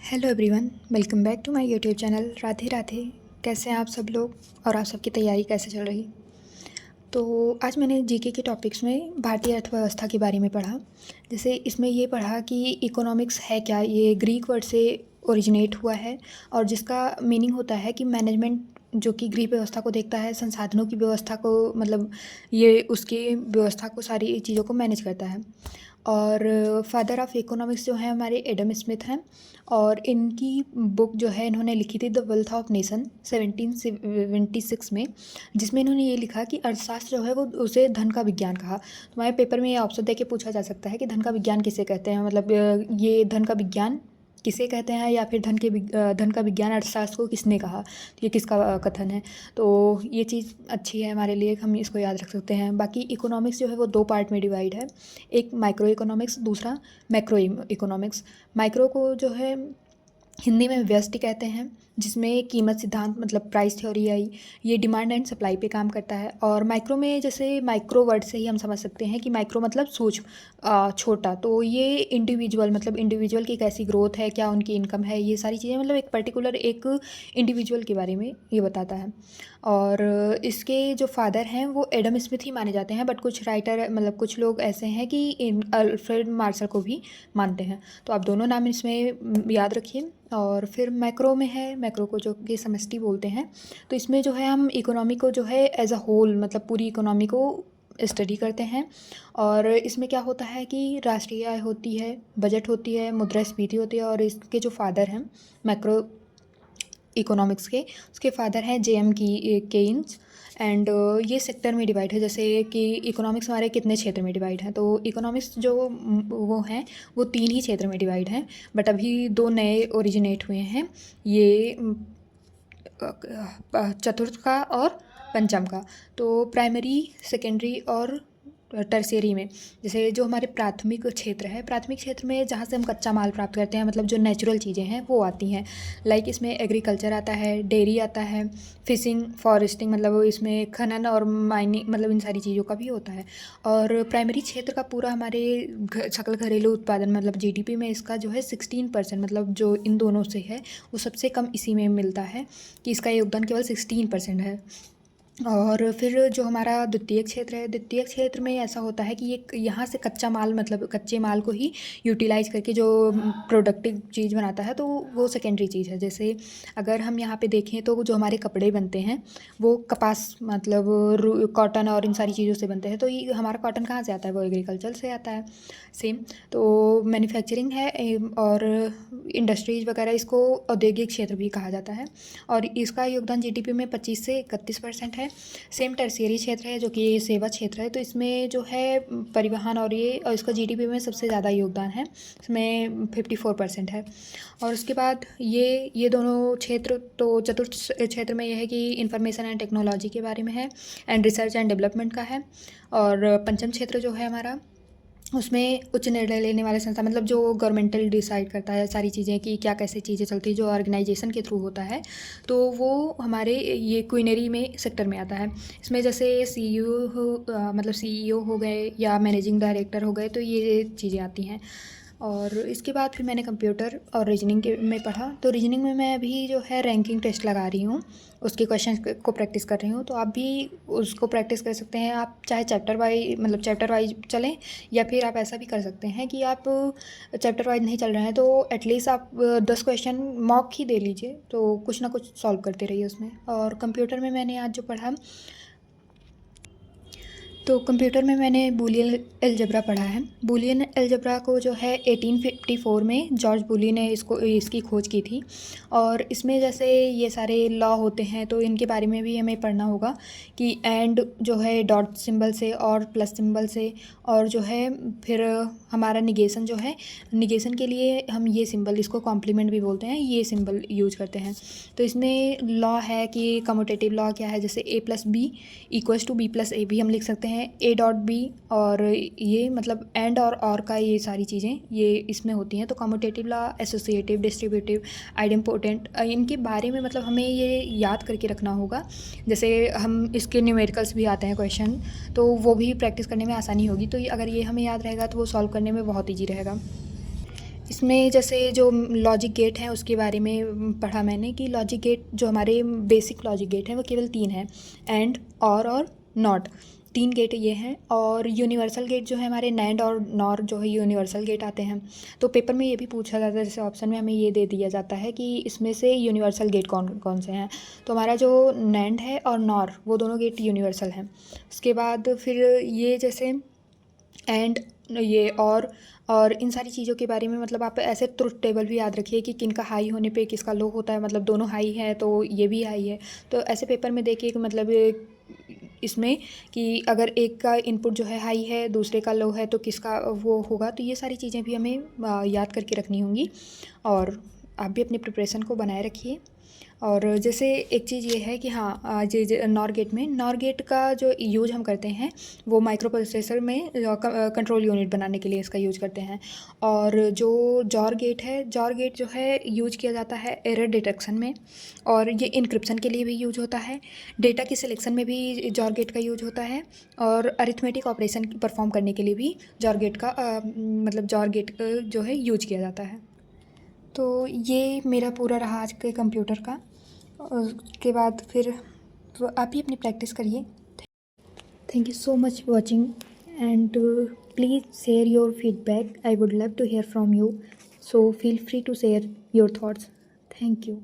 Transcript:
Hello everyone, welcome back to my YouTube channel Radhe Radhe. कैसे हैं आप सब लोग और आप सबकी तैयारी कैसे चल रही? तो आज मैंने जीके के टॉपिक्स में भारतीय अर्थव्यवस्था के बारे में पढ़ा। जैसे इसमें ये पढ़ा कि इकोनॉमिक्स है क्या, ये ग्रीक वर्ड से ओरिजिनेट हुआ है और जिसका मीनिंग होता है कि मैनेजमेंट, जो कि गृह व्यवस्था को देखता है, संसाधनों की व्यवस्था को, मतलब ये उसकी व्यवस्था को, सारी चीज़ों को मैनेज करता है। और फादर ऑफ इकोनॉमिक्स जो है हमारे एडम स्मिथ हैं और इनकी बुक जो है इन्होंने लिखी थी द वेल्थ ऑफ नेशन 1776 में, जिसमें इन्होंने ये लिखा कि अर्थशास्त्र जो है वो उसे धन का विज्ञान कहा। तो हमारे पेपर में ये ऑप्शन दे के पूछा जा सकता है कि धन का विज्ञान किसे कहते हैं, मतलब ये धन का विज्ञान किसे कहते हैं या फिर धन का विज्ञान अर्थशास्त्र को किसने कहा, तो ये किसका कथन है। तो ये चीज़ अच्छी है हमारे लिए, हम इसको याद रख सकते हैं। बाकी इकोनॉमिक्स जो है वो दो पार्ट में डिवाइड है, एक माइक्रो इकोनॉमिक्स, दूसरा मैक्रो इकोनॉमिक्स। माइक्रो को जो है हिंदी में व्यष्टि कहते हैं, जिसमें कीमत सिद्धांत मतलब प्राइस थ्योरी आई, ये डिमांड एंड सप्लाई पे काम करता है। और माइक्रो में जैसे माइक्रो वर्ड से ही हम समझ सकते हैं कि माइक्रो मतलब सूक्ष्म, छोटा। तो ये इंडिविजुअल, मतलब इंडिविजुअल की कैसी ग्रोथ है, क्या उनकी इनकम है, ये सारी चीज़ें मतलब एक पर्टिकुलर एक इंडिविजुअल के बारे में ये बताता है। और इसके जो फादर हैं वो एडम स्मिथ ही माने जाते हैं, बट कुछ राइटर, मतलब कुछ लोग ऐसे हैं कि अल्फ्रेड मार्शल को भी मानते हैं। तो आप दोनों नाम इसमें याद रखिए। और फिर मैक्रो में है, मैक्रो को जो कि समष्टि बोलते हैं। तो इसमें जो है हम इकोनॉमी को जो है एज अ होल, मतलब पूरी इकोनॉमी को स्टडी करते हैं। और इसमें क्या होता है कि राष्ट्रीय आय होती है, बजट होती है, मुद्रास्फीति होती है। और इसके जो फादर हैं मैक्रो इकोनॉमिक्स के, उसके फादर हैं जेएम केन्स। एंड ये सेक्टर में डिवाइड है, जैसे कि इकोनॉमिक्स हमारे कितने क्षेत्र में डिवाइड हैं। तो इकोनॉमिक्स जो वो हैं वो 3 ही क्षेत्र में डिवाइड हैं, बट अभी 2 नए ओरिजिनेट हुए हैं, ये चतुर्थ का और पंचम का। तो प्राइमरी, सेकेंडरी और टर्शियरी में, जैसे जो हमारे प्राथमिक क्षेत्र है, प्राथमिक क्षेत्र में जहाँ से हम कच्चा माल प्राप्त करते हैं, मतलब जो नेचुरल चीज़ें हैं वो आती हैं। लाइक इसमें एग्रीकल्चर आता है, डेयरी आता है, फिशिंग, फॉरेस्टिंग, मतलब इसमें खनन और माइनिंग, मतलब इन सारी चीज़ों का भी होता है। और प्राइमरी क्षेत्र का पूरा हमारे सकल घरेलू उत्पादन, मतलब जीडीपी में इसका जो है 16%, मतलब जो इन दोनों से है वो सबसे कम इसी में मिलता है कि इसका योगदान केवल 16% है। और फिर जो हमारा द्वितीयक क्षेत्र है, द्वितीयक क्षेत्र में ऐसा होता है कि ये यहाँ से कच्चा माल, मतलब कच्चे माल को ही यूटिलाइज करके जो प्रोडक्टिव चीज़ बनाता है, तो वो सेकेंडरी चीज़ है। जैसे अगर हम यहाँ पे देखें तो जो हमारे कपड़े बनते हैं वो कपास, मतलब कॉटन और इन सारी चीज़ों से बनते हैं। तो ये हमारा कॉटन कहाँ से आता है, वो एग्रीकल्चर से आता है। सेम तो मैन्युफैक्चरिंग है और इंडस्ट्रीज वगैरह, इसको औद्योगिक क्षेत्र भी कहा जाता है। और इसका योगदान जीडीपी में 25 से 31% है। सेम टर्शियरी क्षेत्र है जो कि सेवा क्षेत्र है, तो इसमें जो है परिवहन और इसका जीडीपी में सबसे ज़्यादा योगदान है, इसमें 54% है। और उसके बाद ये दोनों क्षेत्र, तो चतुर्थ क्षेत्र में यह है कि इंफॉर्मेशन एंड टेक्नोलॉजी के बारे में है एंड रिसर्च एंड डेवलपमेंट का है। और पंचम क्षेत्र जो है हमारा, उसमें उच्च निर्णय लेने वाले संस्था, मतलब जो गवर्नमेंटल डिसाइड करता है सारी चीज़ें कि क्या कैसे चीज़ें चलती है, जो ऑर्गेनाइजेशन के थ्रू होता है, तो वो हमारे ये क्वीनरी में सेक्टर में आता है। इसमें जैसे मतलब सीईओ हो गए या मैनेजिंग डायरेक्टर हो गए, तो ये चीज़ें आती हैं। और इसके बाद फिर मैंने कंप्यूटर और रीजनिंग के में पढ़ा। तो रीजनिंग में मैं अभी जो है रैंकिंग टेस्ट लगा रही हूँ, उसके क्वेश्चन को प्रैक्टिस कर रही हूँ। तो आप भी उसको प्रैक्टिस कर सकते हैं, आप चाहे चैप्टर वाइज चलें, या फिर आप ऐसा भी कर सकते हैं कि आप चैप्टर वाइज नहीं चल रहे हैं तो एटलीस्ट आप 10 क्वेश्चन मॉक ही दे लीजिए, तो कुछ ना कुछ सॉल्व करते रहिए उसमें। और कंप्यूटर में मैंने आज जो पढ़ा, तो कंप्यूटर में मैंने बूलियन अलजेब्रा पढ़ा है। बूलियन अलजेब्रा को जो है 1854 में जॉर्ज बूली ने इसकी खोज की थी। और इसमें जैसे ये सारे लॉ होते हैं, तो इनके बारे में भी हमें पढ़ना होगा कि एंड जो है डॉट सिंबल से और प्लस सिंबल से, और जो है फिर हमारा निगेशन जो है, निगेशन के लिए हम ये सिंबल, इसको कॉम्प्लीमेंट भी बोलते हैं, ये सिंबल यूज करते हैं। तो इसमें लॉ है कि कम्यूटेटिव लॉ क्या है, जैसे a + b = b + a भी हम लिख सकते हैं, a.b। और ये मतलब एंड और का, ये सारी चीज़ें ये इसमें होती हैं। तो commutative law, associative, distributive, idempotent, इनके बारे में मतलब हमें ये याद करके रखना होगा। जैसे हम इसके न्यूमेरिकल्स भी आते हैं क्वेश्चन, तो वो भी प्रैक्टिस करने में आसानी होगी। तो अगर ये हमें याद रहेगा तो वो सॉल्व करने में बहुत ईजी रहेगा। इसमें जैसे जो लॉजिक गेट हैं उसके बारे में पढ़ा मैंने कि लॉजिक गेट जो हमारे बेसिक लॉजिक गेट हैं वो केवल 3 हैं, एंड, और नॉट। 3 गेट ये हैं। और यूनिवर्सल गेट जो है हमारे नैंड और नॉर जो है यूनिवर्सल गेट आते हैं। तो पेपर में ये भी पूछा जाता है, जैसे ऑप्शन में हमें ये दे दिया जाता है कि इसमें से यूनिवर्सल गेट कौन कौन से हैं। तो हमारा जो नैंड है और नॉर वो दोनों गेट यूनिवर्सल हैं। उसके बाद फिर ये जैसे एंड, ये और इन सारी चीज़ों के बारे में मतलब आप ऐसे ट्रुथ टेबल भी याद रखिए कि किनका हाई होने पे किसका लो होता है, मतलब दोनों हाई है तो ये भी हाई है। तो ऐसे पेपर में देखिए कि मतलब इसमें कि अगर एक का इनपुट जो है हाई है दूसरे का लो है तो किसका वो होगा। तो ये सारी चीज़ें भी हमें याद करके रखनी होंगी। और आप भी अपनी प्रिपरेशन को बनाए रखिए। और जैसे एक चीज़ ये है कि हाँ, नॉर गेट में, नॉर गेट का जो यूज हम करते हैं वो माइक्रो प्रोसेसर में कंट्रोल यूनिट बनाने के लिए इसका यूज करते हैं। और जो जॉर गेट है, जॉर गेट जो है यूज किया जाता है एरर डिटेक्शन में, और ये इनक्रिप्शन के लिए भी यूज होता है। डेटा की सिलेक्शन में भी जॉर गेट का यूज होता है। और अरिथमेटिक ऑपरेशन परफॉर्म करने के लिए भी जॉर गेट का मतलब जॉर गेट जो है यूज किया जाता है। तो ये मेरा पूरा रहा आज के कंप्यूटर का। उसके बाद फिर तो आप ही अपनी प्रैक्टिस करिए। Thank you so much watching, and please share your feedback. I would love to hear from you, so feel free to share your thoughts. Thank you.